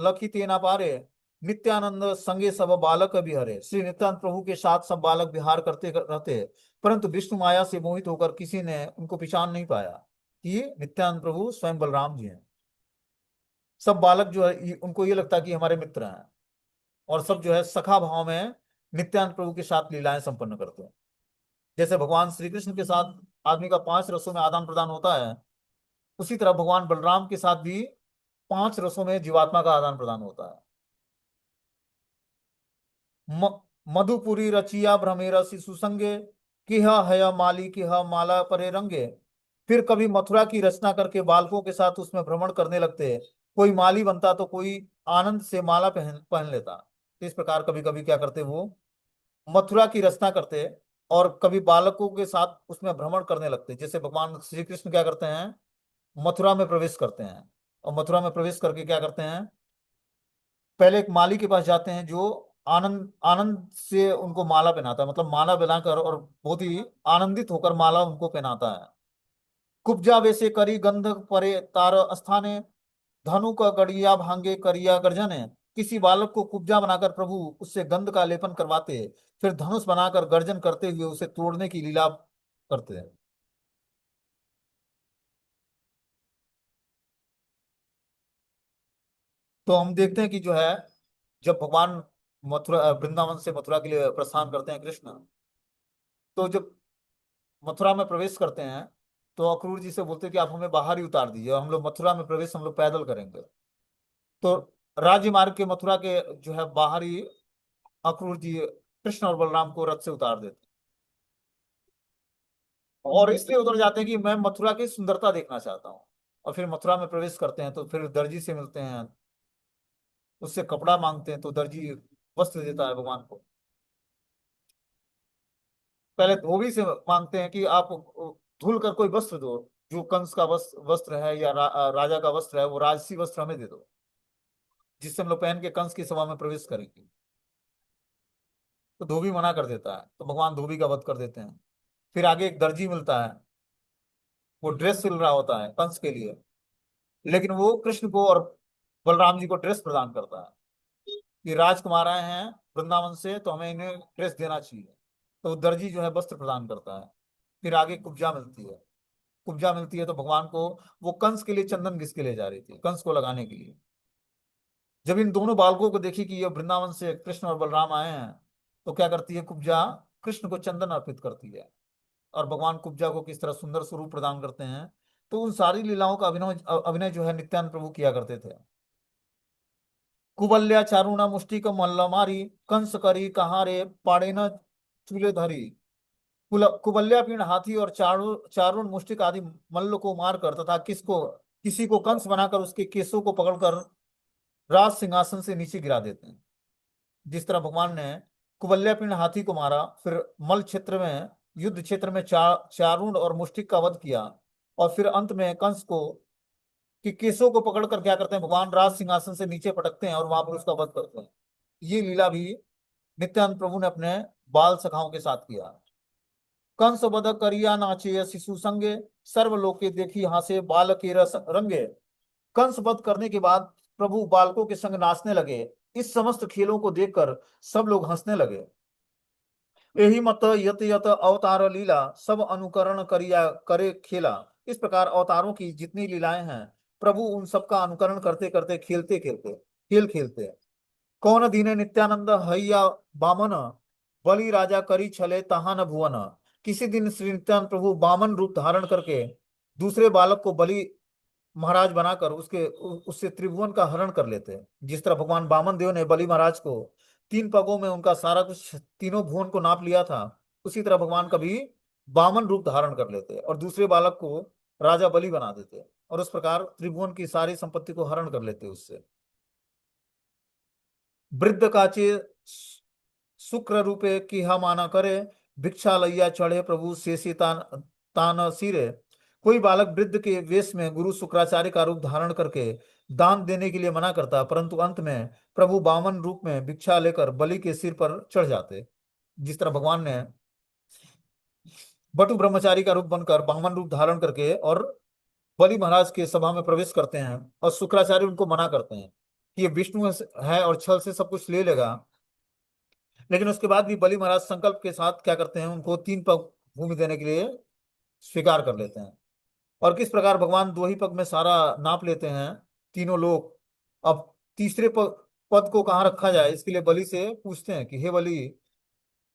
लखिते ना पारे, नित्यानंद संगे सब बालक बिहरे। श्री नित्यानंद प्रभु के साथ सब बालक विहार करते रहते, परंतु विष्णु माया से मोहित होकर किसी ने उनको पहचान नहीं पाया कि ये नित्यानंद प्रभु स्वयं बलराम जी हैं। सब बालक जो है उनको ये लगता है कि हमारे मित्र हैं, और सब जो है सखा भाव में नित्यानंद प्रभु के साथ लीलाएं संपन्न करते हैं। जैसे भगवान श्री कृष्ण के साथ आदमी का 5 रसों में आदान प्रदान होता है, उसी तरह भगवान बलराम के साथ भी 5 रसों में जीवात्मा का आदान प्रदान होता है। मधुपुरी रचिया भ्रमेर शिशु संगे, किह हय माली किह माला परे रंगे। फिर कभी मथुरा की रचना करके बालकों के साथ उसमें भ्रमण करने लगते, कोई माली बनता तो कोई आनंद से माला पहन पहन लेता। तो इस प्रकार कभी कभी क्या करते वो मथुरा की रचना करते, और कभी बालकों के साथ उसमें भ्रमण करने लगते। जैसे भगवान श्री कृष्ण क्या करते हैं, मथुरा में प्रवेश करते हैं, और मथुरा में प्रवेश करके क्या करते हैं, पहले एक माली के पास जाते हैं जो आनंद आनंद से उनको माला पहनाता है, मतलब माला पहनाकर और बहुत ही आनंदित होकर माला उनको पहनाता है। कुब्जा वैसे करी गंध परे तार स्थाने, धनु का गड़िया भांगे करिया गर्जने। किसी बालक को कुब्जा बनाकर प्रभु उससे गंध का लेपन करवाते, फिर धनुष बनाकर गर्जन करते हुए उसे तोड़ने की लीला करते हैं। तो हम देखते हैं कि जो है जब भगवान मथुरा वृंदावन से मथुरा के लिए प्रस्थान करते हैं कृष्ण, तो जब मथुरा में प्रवेश करते हैं तो अक्रूर जी से बोलते हैं कि आप हमें बाहर ही उतार दीजिए, हम लोग मथुरा में प्रवेश हम लोग पैदल करेंगे। तो राज्य मार्ग के मथुरा के जो है बाहर ही अक्रूर जी कृष्ण और बलराम को रथ से उतार देते हैं, और इसलिए उतर जाते हैं कि मैं मथुरा की सुंदरता देखना चाहता हूँ। और फिर मथुरा में प्रवेश करते हैं तो फिर दर्जी से मिलते हैं, उससे कपड़ा मांगते हैं तो दर्जी वस्त्र देता है भगवान को। पहले धोबी से मांगते हैं कि आप धुल कर कोई वस्त्र दो, जो कंस का वस्त्र है या राजा का वस्त्र है, वो राजसी वस्त्र हमें दे दो, जिससे हम लोग पहन के कंस की सभा में प्रवेश करेंगे। तो धोबी मना कर देता है, तो भगवान धोबी का वध कर देते हैं। फिर आगे एक दर्जी मिलता है, वो ड्रेस सिल रहा होता है कंस के लिए, लेकिन वो कृष्ण को और बलराम जी को ड्रेस प्रदान करता है कि राजकुमार आए हैं वृंदावन से तो हमें इन्हें ड्रेस देना चाहिए। तो वो दर्जी जो है वस्त्र प्रदान करता है। फिर आगे कुब्जा मिलती है। कुब्जा मिलती है तो भगवान को, वो कंस के लिए चंदन घिस के ले जा रही थी कंस को लगाने के लिए। जब इन दोनों बालकों को देखी कि ये वृंदावन से कृष्ण और बलराम आए हैं, तो क्या करती है कुब्जा, कृष्ण को चंदन अर्पित करती है, और भगवान कुब्जा को किस तरह सुंदर स्वरूप प्रदान करते हैं। तो उन सारी लीलाओं का अभिनय अभिनय जो है नित्यानंद प्रभु किया करते थे। कुबल्या चारुणा मुष्टिक मल्ल मारी, कंस करी कहारे पाड़े न चूले धरी। कुबल्या पीण हाथी और चारुण मुष्टिक आदि मल्ल को मारकर तथा किसी को कंस बनाकर उसके केसों को पकड़कर राज सिंहासन से नीचे गिरा देते हैं। जिस तरह भगवान ने कुबल्यापीण हाथी को मारा, फिर मल क्षेत्र में, युद्ध क्षेत्र में चारुण और मुष्टिक का वध किया, और फिर अंत में कंस को कि केसों को पकड़कर क्या करते हैं, भगवान राज सिंहासन से नीचे पटकते हैं और वहां पर उसका वध करते हैं। ये लीला भी नित्यानंद प्रभु ने अपने बाल सखाओं के साथ किया। कंस बध करिया नाचे शिशु संगे, सर्वलोके देखी हासे बालके रस रंगे। कंस वध करने के बाद प्रभु बालकों के संग नाचने लगे। इस समस्त खेलों को देखकर सब लोग हंसने लगे। यही मत यत यत अवतार लीला, सब अनुकरण करिया करे खेला। इस प्रकार अवतारों की जितनी लीलाएं हैं, प्रभु उन सबका अनुकरण करते करते खेलते खेलते खेल खेलते। कौन दीने नित्यानंद हैया बामन, बलि राजा करी छले तहान भुवन। किसी दिन श्री नित्यानंद प्रभु बामन रूप धारण करके दूसरे बालक को बलि महाराज बनाकर उससे त्रिभुवन का हरण कर लेते हैं। जिस तरह भगवान वामन देव ने बलि महाराज को 3 पगों में उनका सारा कुछ तीनों भुवन को नाप लिया था, उसी तरह भगवान कभी वामन रूप धारण कर लेते हैं और दूसरे बालक को राजा बलि बना देते हैं, और उस प्रकार त्रिभुवन की सारी संपत्ति को हरण कर लेते हैं उससे। वृद्ध काचे शुक्र रूपे किहा माना करे, भिक्षा लैया चढ़े प्रभु शेषी तान सिरे। कोई बालक वृद्ध के वेश में गुरु शुक्राचार्य का रूप धारण करके दान देने के लिए मना करता, परंतु अंत में प्रभु बामन रूप में भिक्षा लेकर बलि के सिर पर चढ़ जाते। जिस तरह भगवान ने बटु ब्रह्मचारी का रूप बनकर बामन रूप धारण करके और बलि महाराज के सभा में प्रवेश करते हैं, और शुक्राचार्य उनको मना करते हैं कि ये विष्णु है और छल से सब कुछ ले लेगा। लेकिन उसके बाद भी बलि महाराज संकल्प के साथ क्या करते हैं, उनको 3 पग भूमि देने के लिए स्वीकार कर लेते हैं। और किस प्रकार भगवान 2 ही पग में सारा नाप लेते हैं, तीनों लोग। अब तीसरे पद को कहाँ रखा जाए, इसके लिए बलि से पूछते हैं कि हे बलि,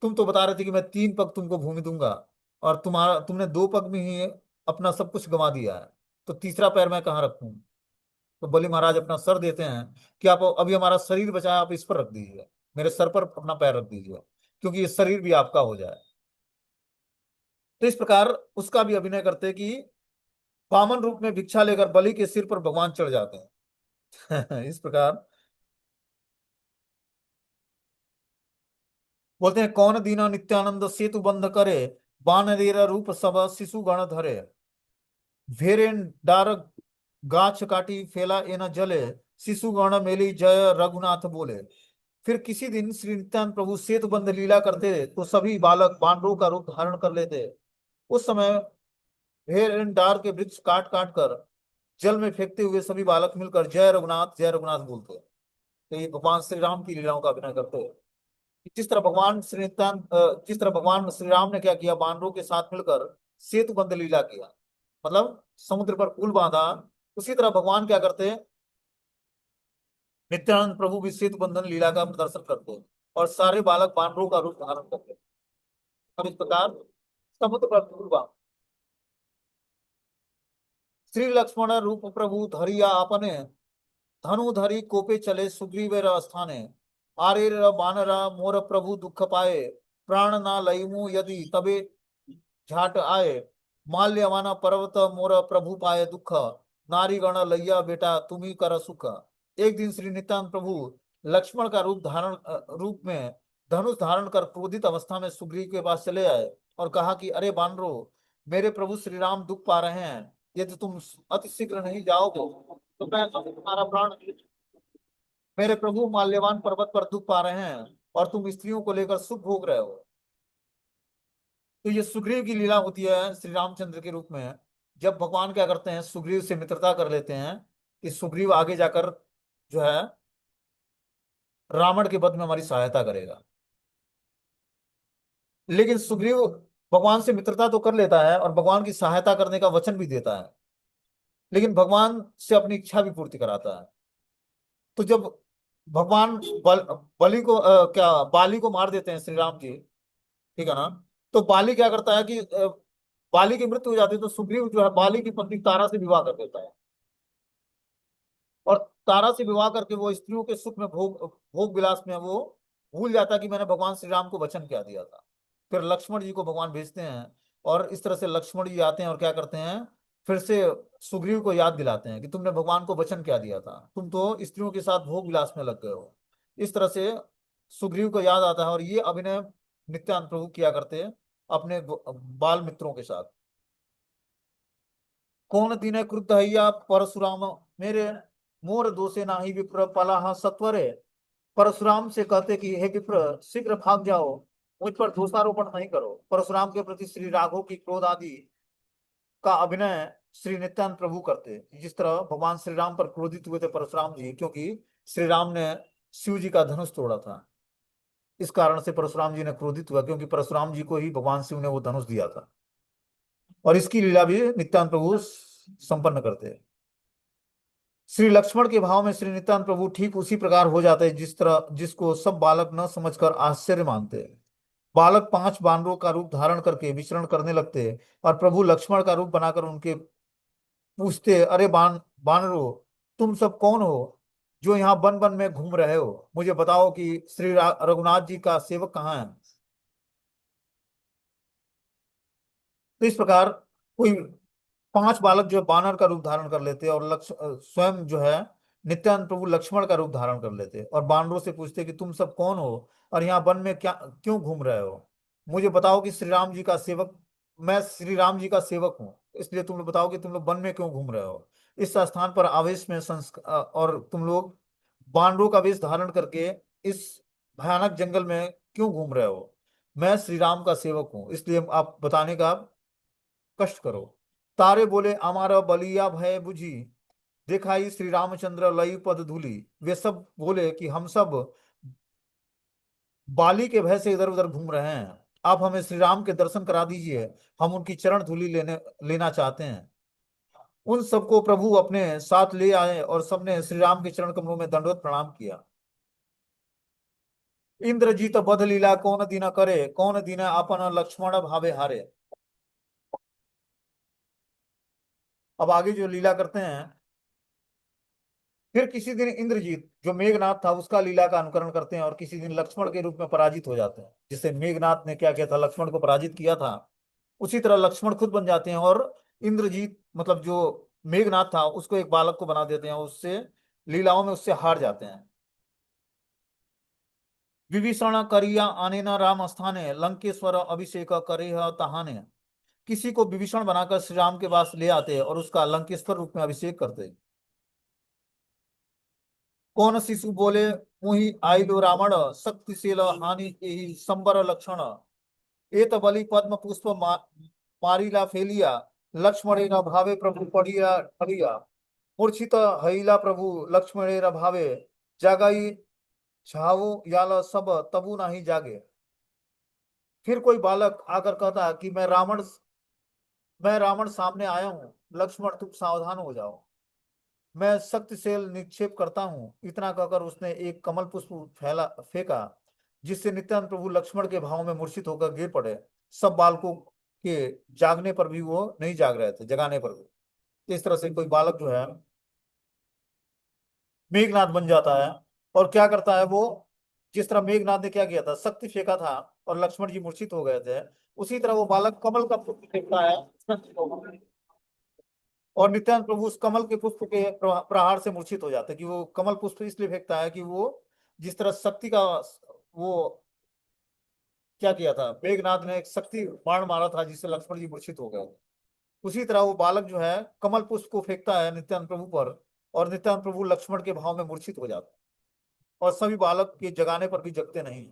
तुम तो बता रहे थे कि मैं 3 पग तुमको भूमि दूंगा, और तुमने 2 पग में ही अपना सब कुछ गंवा दिया है, तो तीसरा पैर मैं कहाँ रखूं। तो बलि महाराज अपना सर देते हैं कि आप अभी हमारा शरीर बचाया, आप इस पर रख दीजिए, मेरे सर पर अपना पैर रख दीजिए, क्योंकि ये शरीर भी आपका हो जाए। तो इस प्रकार उसका भी अभिनय करते हैं कि वामन रूप में भिक्षा लेकर बलि के सिर पर भगवान चढ़ जाते हैं। इस प्रकार बोलते हैं, कौन दीना नित्यानंद सेतु बंध करे, बानरेर रूप सब शिशु गण धरे। भेरेन डार गाछ काटी फेला एन जले, शिशु गण मेली जय रघुनाथ बोले। फिर किसी दिन श्री नित्यानंद प्रभु सेतु बंध लीला करते तो सभी बालक बानरों का रूप धारण कर लेते। उस समय भेड़ एन डार के वृक्ष काट काट कर जल में फेंकते हुए सभी बालक मिलकर जय रघुनाथ बोलते हैं। तो ये भगवान श्री राम की लीलाओं का अभिनय करते हैं। जिस तरह भगवान श्री राम ने क्या किया, बानरों के साथ मिलकर सेतु बंध लीला किया, मतलब समुद्र पर पुल बांधा, उसी तरह भगवान क्या करते हैं, नित्यानंद प्रभु भी सेतु बंधन लीला का प्रदर्शन करते हैं, और सारे बालक बानरों का रूप धारण करते हैं। अब इस प्रकार समुद्र पर डूबा। श्री लक्ष्मण रूप प्रभु धरिया आपने, धनु धरि कोपे चले सुग्रीवेर स्थाने। आरे बानरा मोर प्रभु दुख पाए, प्राण ना लईमु यदि तबे झाट आए। माल्यवाना पर्वत मोर प्रभु पाए दुख, नारी गण लैया बेटा तुम्ही कर सुख। एक दिन श्री नित्यानंद प्रभु लक्ष्मण का रूप में धनुष धारण कर क्रोधित अवस्था में सुग्रीव के पास चले आए और कहा कि अरे बानरो, मेरे प्रभु श्री राम दुख पा रहे हैं, यदि तुम अति शीघ्र नहीं जाओगे तो मैं तुम्हारा प्राण। मेरे प्रभु माल्यवान पर्वत पर दुख पा रहे हैं और तुम स्त्रियों को लेकर सुख भोग रहे हो। तो ये सुग्रीव की लीला होती है श्री रामचंद्र के रूप में। जब भगवान क्या करते हैं, सुग्रीव से मित्रता कर लेते हैं कि सुग्रीव आगे जाकर जो है रावण के वध में हमारी सहायता करेगा। लेकिन सुग्रीव भगवान से मित्रता तो कर लेता है और भगवान की सहायता करने का वचन भी देता है, लेकिन भगवान से अपनी इच्छा भी पूर्ति कराता है। तो जब भगवान बलि को क्या बाली को मार देते हैं श्री राम जी, ठीक है ना, तो बाली क्या करता है कि बाली की मृत्यु हो जाती है, तो सुग्रीव जो है बाली की पत्नी तारा से विवाह कर देता है और तारा से विवाह करके वो स्त्रियों के सुख में भोग भोग विलास में वो भूल जाता कि मैंने भगवान श्री राम को वचन क्या दिया था। फिर लक्ष्मण जी को भगवान भेजते हैं और इस तरह से लक्ष्मण जी आते हैं और क्या करते हैं, फिर से सुग्रीव को याद दिलाते हैं कि तुमने भगवान को वचन क्या दिया था, तुम तो स्त्रियों के साथ भोग विलास में लग गए हो। इस तरह से सुग्रीव को याद आता है और ये अभिनय नित्यानंद प्रभु किया करते हैं अपने बाल मित्रों के साथ। कौन दिन क्रुद्ध हैया परशुराम मेरे, मोर दोषे नाही विप्र पलाह सत्वरे। परशुराम से कहते कि हे विप्र, शीघ्र भाग जाओ, मुझ पर दोषारोपण नहीं करो। परशुराम के प्रति श्री राघव की क्रोध आदि का अभिनय श्री नित्यानंद प्रभु करते, जिस तरह भगवान श्री राम पर क्रोधित हुए थे परशुराम जी, क्योंकि श्री राम ने शिव जी का धनुष तोड़ा था। इस कारण से परशुराम जी ने क्रोधित हुआ, क्योंकि परशुराम जी को ही भगवान शिव ने वो धनुष दिया था। और इसकी लीला भी नित्यानंद प्रभु संपन्न करते हैं। श्री लक्ष्मण के भाव में श्री नित्यानंद प्रभु ठीक उसी प्रकार हो जाते हैं जिस तरह जिसको सब बालक न समझकर आश्चर्य मानते हैं। बालक 5 बानरों का रूप धारण करके विचरण करने लगते हैं और प्रभु लक्ष्मण का रूप बनाकर उनके पूछते, अरे बानरो, तुम सब कौन हो जो यहाँ वन वन में घूम रहे हो? मुझे बताओ कि श्री रघुनाथ जी का सेवक कहाँ है। तो इस प्रकार कोई 5 बालक जो है बानर का रूप धारण कर लेते और स्वयं जो है नित्यानंद प्रभु लक्ष्मण का रूप धारण कर लेते और बानरों से पूछते कि तुम सब कौन हो और यहाँ वन में क्या क्यों घूम रहे हो? मुझे बताओ कि श्री राम जी का सेवक, मैं श्री राम जी का सेवक हूँ, इसलिए तुम लोग बताओ कि तुम लोग वन में क्यों घूम रहे हो? इस स्थान पर आवेश में और तुम लोग बानरों का वेश धारण करके इस भयानक जंगल में क्यों घूम रहे हो? मैं श्री राम का सेवक हूँ, इसलिए आप बताने का कष्ट करो। तारे बोले, हमारा बलिया भय बुझी, दिखाई श्री रामचंद्र लई पद धूली। वे सब बोले कि हम सब बाली के भय से इधर उधर घूम रहे हैं, आप हमें श्री राम के दर्शन करा दीजिए, हम उनकी चरण धूलि लेना चाहते हैं। उन सबको प्रभु अपने साथ ले आए और सबने श्री राम के चरण कमलों में दंडवत प्रणाम किया। इंद्रजीत बध लीला कौन दीना करे, कौन दीना अपन लक्ष्मण भावे हारे। अब आगे जो लीला करते हैं, फिर किसी दिन इंद्रजीत जो मेघनाथ था उसका लीला का अनुकरण करते हैं और किसी दिन लक्ष्मण के रूप में पराजित हो जाते हैं। जिससे मेघनाथ ने क्या किया था, लक्ष्मण को पराजित किया था, उसी तरह लक्ष्मण खुद बन जाते हैं और इंद्रजीत मतलब जो मेघनाथ था उसको एक बालक को बना देते हैं, उससे लीलाओं में उससे हार जाते हैं। विभीषण करिया आने न राम स्थाने, लंकेश्वर अभिषेक करे तहाने। किसी को विभीषण बनाकर श्री राम के पास ले आते हैं और उसका लंकेश्वर रूप में अभिषेक करते हैं। कौन शिशु बोले, मुहि आइलो रावण, शक्तिशील हानि एहि संबर लक्षण। एत बलि पद्म पुष्प मारिला फेलिया, लक्ष्मणेन भावे प्रभु पड़िया ठगिया। मूर्छित हईला प्रभु लक्ष्मणेन भावे, जागई छाऊ याल सब तबु नहीं जागे। फिर कोई बालक आकर कहता कि मैं रावण सामने आया हूँ, लक्ष्मण तुम सावधान हो जाओ, मैं शक्तिशाली निक्षेप करता हूँ। इतना कहकर उसने एक कमल पुष्प फैला फेंका, जिससे नित्यानंद प्रभु लक्ष्मण के भाव में मूर्छित होकर गिर पड़े। सब बालकों के जागने पर भी वो नहीं जाग रहे थे, जगाने पर भी। इस तरह से कोई बालक जो है मेघनाद बन जाता है। और क्या करता है वो, जिस तरह मेघनाद ने क्या किया था, शक्ति फेंका था और लक्ष्मण जी मूर्छित हो गए थे, उसी तरह वो बालक कमल का पुष्प फेंकता है और नित्यानंद प्रभु उस कमल के पुष्प के प्रहार से मूर्छित हो जाते हैं। कि वो कमल पुष्प इसलिए फेंकता है कि वो जिस तरह शक्ति का वो क्या किया था, मेघनाद ने एक शक्ति बाण मारा था जिससे लक्ष्मण जी मूर्छित हो गए। उसी तरह वो बालक जो है कमल पुष्प को फेंकता है नित्यानंद प्रभु पर, और नित्यानंद प्रभु लक्ष्मण के भाव में मूर्छित हो जाते हैं। और सभी बालक के जगाने पर भी जगते नहीं।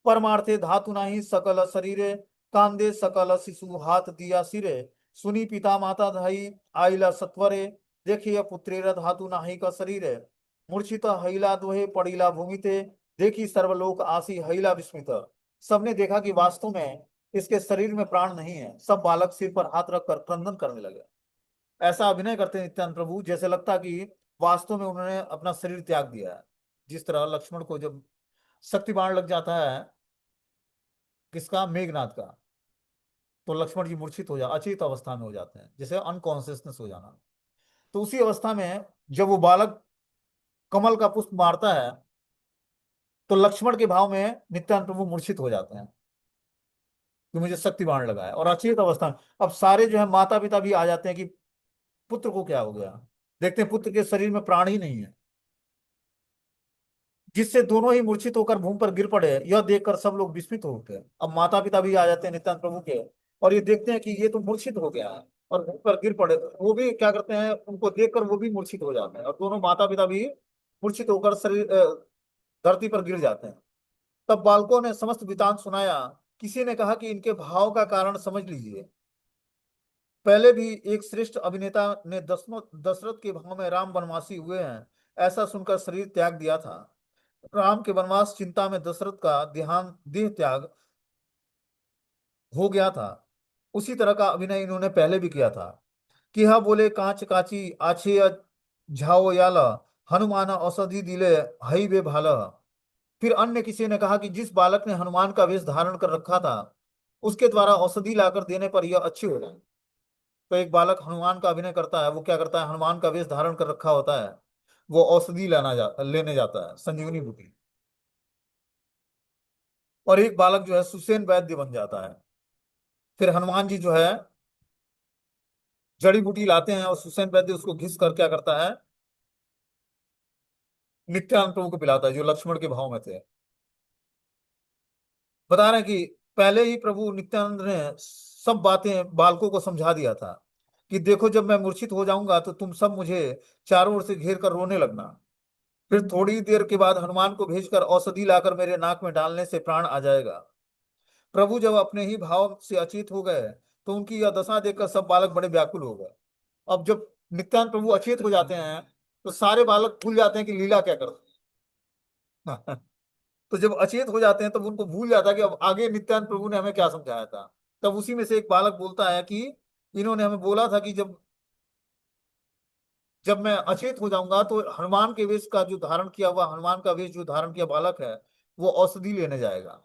परमार्थे धातु नाही सकल शरीरे, कांदे सकल शिशु हाथ दिया सिरे, सुनी पिता माता धाई आइला सत्वरे, देखिए पुत्रेर धातु नाही का शरीरे, मूर्छित हईला दोहे पड़ीला भूमिते, देखी सर्वलोक आसी हईला विस्मित। सबने देखा कि वास्तव में इसके शरीर में प्राण नहीं है। सब बालक सिर पर हाथ रखकर क्रंदन करने लगे। ऐसा अभिनय करते हैं नित्यानंद प्रभु जैसे लगता कि वास्तव में उन्होंने अपना शरीर त्याग दिया है। जिस तरह लक्ष्मण को जब शक्ति बाण लग जाता है, किसका, मेघनाथ का, तो लक्ष्मण जी मूर्छित हो जा अचेत अवस्था में हो जाते हैं, जैसे अनकॉन्शियसनेस हो जाना। तो उसी अवस्था में जब वो बालक कमल का पुष्प मारता है तो लक्ष्मण के भाव में नित्यानंद प्रभु मूर्छित हो जाते हैं कि मुझे शक्ति बाण लगा है। और अचेत अवस्था में अब सारे जो है माता पिता भी आ जाते हैं कि पुत्र को क्या हो गया। देखते हैं पुत्र के शरीर में प्राण ही नहीं है, जिससे दोनों ही मूर्छित होकर भूमि पर गिर पड़े। यह देखकर सब लोग विस्मित हो उठे। अब माता पिता भी आ जाते हैं नित्यानंद प्रभु के, और ये देखते हैं कि ये तो मूर्छित हो गया है और भूमि पर गिर पड़े। वो भी क्या करते हैं, उनको देखकर वो भी मूर्छित हो जाते हैं, और दोनों माता पिता भी मूर्छित होकर शरीर धरती पर गिर जाते हैं। तब बालकों ने समस्त वृतांत सुनाया। किसी ने कहा कि इनके भाव का कारण समझ लीजिए। पहले भी एक श्रेष्ठ अभिनेता ने दशरथ के भाव में राम वनवासी हुए हैं, ऐसा सुनकर शरीर त्याग दिया था। राम के वनवास चिंता में दशरथ का ध्यान देह त्याग हो गया था। उसी तरह का अभिनय इन्होंने पहले भी किया था। कि हा बोले कांच काची आछे झाओ याला, हनुमान औषधि दिले हई बे भाला। फिर अन्य किसी ने कहा कि जिस बालक ने हनुमान का वेश धारण कर रखा था, उसके द्वारा औषधि लाकर देने पर यह अच्छी हो जाए। तो एक बालक हनुमान का अभिनय करता है, वो क्या करता है, हनुमान का वेश धारण कर रखा होता है, वो औषधि लेने जाता है, संजीवनी बूटी। और एक बालक जो है सुसेन वैद्य बन जाता है। फिर हनुमान जी जो है जड़ी बूटी लाते हैं और सुसेन वैद्य उसको घिस कर क्या करता है, नित्यानंद प्रभु को पिलाता है जो लक्ष्मण के भाव में थे। बता रहे हैं कि पहले ही प्रभु नित्यानंद ने सब बातें बालकों को समझा दिया था कि देखो जब मैं मूर्छित हो जाऊंगा तो तुम सब मुझे चारों ओर से घेर कर रोने लगना। फिर थोड़ी देर के बाद हनुमान को भेजकर औषधि लाकर मेरे नाक में डालने से प्राण आ जाएगा। प्रभु जब अपने ही भाव से अचेत हो गए तो उनकी यह दशा देखकर सब बालक बड़े व्याकुल हो गए। अब जब नित्यानंद प्रभु अचेत हो जाते हैं तो सारे बालक भूल जाते हैं कि लीला क्या करते हैं। तो जब अचेत हो जाते हैं तब उनको भूल जाता है कि अब आगे नित्यानंद प्रभु ने हमें क्या समझाया था। तब उसी में से एक बालक बोलता है कि इन्होंने हमें बोला था कि जब जब मैं अचेत हो जाऊंगा तो हनुमान के वेश का जो धारण किया हुआ, हनुमान का वेश जो धारण किया बालक है, वो औषधि लेने जाएगा।